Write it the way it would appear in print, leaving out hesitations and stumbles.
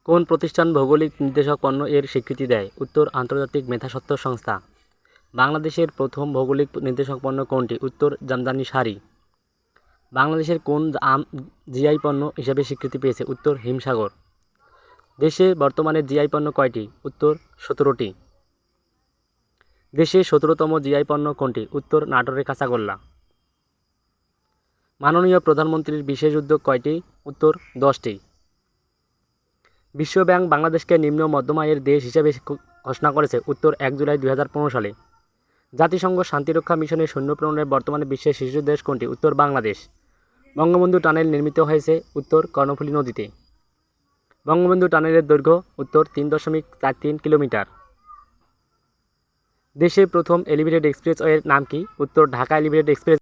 কোন প্রতিষ্ঠান ভৌগোলিক নির্দেশক পণ্য এর স্বীকৃতি দেয়? উত্তর, আন্তর্জাতিক মেধাস্বত্ব সংস্থা। বাংলাদেশের প্রথম ভৌগোলিক নির্দেশক পণ্য কোনটি? উত্তর, জামদানি শাড়ি। বাংলাদেশের কোন আম জিআই পণ্য হিসেবে স্বীকৃতি পেয়েছে? উত্তর, হিমসাগর। দেশে বর্তমানে জিআই পণ্য কয়টি? উত্তর, 17টি। দেশে 17তম জিআই পণ্য কোনটি? উত্তর, নাটোরের কাঁচাগোল্লা। মাননীয় প্রধানমন্ত্রীর বিশেষ উদ্যোগ কয়টি? উত্তর, 10টি। বিশ্বব্যাংক বাংলাদেশকে নিম্ন মধ্যম আয়ের দেশ হিসেবে ঘোষণা করেছে। উত্তর, 1 জুলাই 2015 সালে। জাতিসংঘ শান্তিরক্ষা মিশনে সৈন্য প্রেরণের বর্তমানে বিশ্বের শীর্ষ দেশ কোনটি? উত্তর, বাংলাদেশ। বঙ্গবন্ধু টানেল নির্মিত হয়েছে। উত্তর, কর্ণফুলী নদীতে। বঙ্গবন্ধু টানেলের দৈর্ঘ্য? উত্তর, 3.43 কিলোমিটার। দেশের প্রথম এলিভেটেড এক্সপ্রেসওয়ের নাম কি? উত্তর, ঢাকা এলিভেটেড এক্সপ্রেস।